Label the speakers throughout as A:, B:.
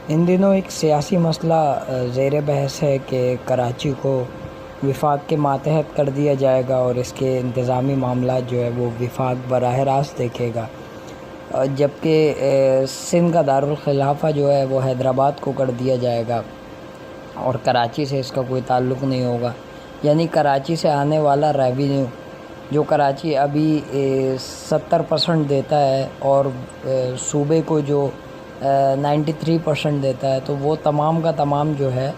A: ان دنوں ایک سیاسی مسئلہ زیر بحث ہے کہ کراچی کو وفاق کے ماتحت کر دیا جائے گا اور اس کے انتظامی معاملات جو ہے وہ وفاق براہ راست دیکھے گا، جبکہ سندھ کا دارالخلافہ جو ہے وہ حیدرآباد کو کر دیا جائے گا اور کراچی سے اس کا کوئی تعلق نہیں ہوگا۔ یعنی کراچی سے آنے والا ریونیو جو کراچی ابھی 70% دیتا ہے اور صوبے کو جو 93% دیتا ہے، تو وہ تمام کا تمام جو ہے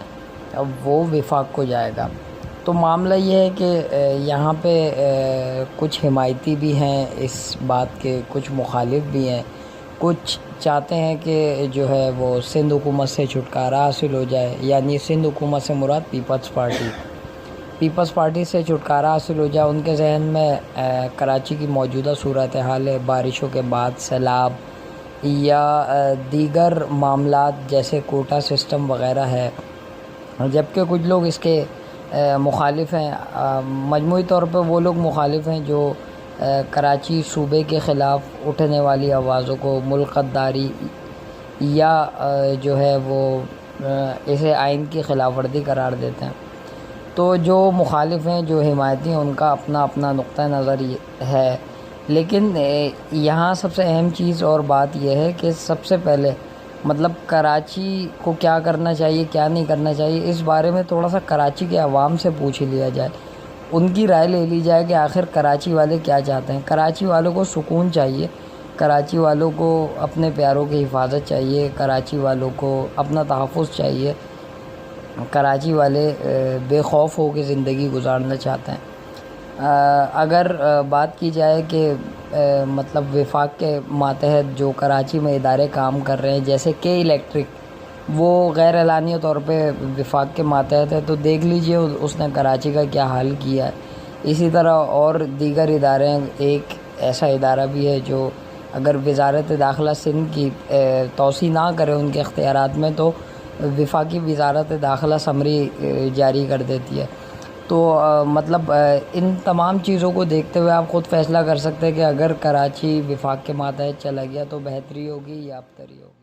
A: وہ وفاق کو جائے گا۔ تو معاملہ یہ ہے کہ یہاں پہ کچھ حمایتی بھی ہیں اس بات کے، کچھ مخالف بھی ہیں، کچھ چاہتے ہیں کہ جو ہے وہ سندھ حکومت سے چھٹکارا حاصل ہو جائے، یعنی سندھ حکومت سے مراد پیپلز پارٹی سے چھٹکارا حاصل ہو جائے۔ ان کے ذہن میں کراچی کی موجودہ صورتحال ہے، بارشوں کے بعد سیلاب یا دیگر معاملات جیسے کوٹا سسٹم وغیرہ ہے، جبکہ کچھ لوگ اس کے مخالف ہیں۔ مجموعی طور پہ وہ لوگ مخالف ہیں جو کراچی صوبے کے خلاف اٹھنے والی آوازوں کو ملک غداری یا جو ہے وہ اسے آئین کی خلاف ورزی قرار دیتے ہیں۔ تو جو مخالف ہیں، جو حمایتی ہیں، ان کا اپنا اپنا نقطہ نظر ہے، لیکن یہاں سب سے اہم چیز اور بات یہ ہے کہ سب سے پہلے مطلب کراچی کو کیا کرنا چاہیے، کیا نہیں کرنا چاہیے، اس بارے میں تھوڑا سا کراچی کے عوام سے پوچھ لیا جائے، ان کی رائے لے لی جائے کہ آخر کراچی والے کیا چاہتے ہیں۔ کراچی والوں کو سکون چاہیے، کراچی والوں کو اپنے پیاروں کی حفاظت چاہیے، کراچی والوں کو اپنا تحفظ چاہیے، کراچی والے بے خوف ہو کے زندگی گزارنا چاہتے ہیں۔ اگر بات کی جائے کہ مطلب وفاق کے ماتحت جو کراچی میں ادارے کام کر رہے ہیں، جیسے کے الیکٹرک، وہ غیر اعلانیہ طور پہ وفاق کے ماتحت ہے، تو دیکھ لیجئے اس نے کراچی کا کیا حال کیا ہے۔ اسی طرح اور دیگر ادارے ہیں، ایک ایسا ادارہ بھی ہے جو اگر وزارت داخلہ سندھ کی توسیع نہ کرے ان کے اختیارات میں، تو وفاقی وزارت داخلہ سمری جاری کر دیتی ہے۔ تو مطلب ان تمام چیزوں کو دیکھتے ہوئے آپ خود فیصلہ کر سکتے ہیں کہ اگر کراچی وفاق کے ماتحت چلا گیا تو بہتری ہوگی یا ابتری ہوگی۔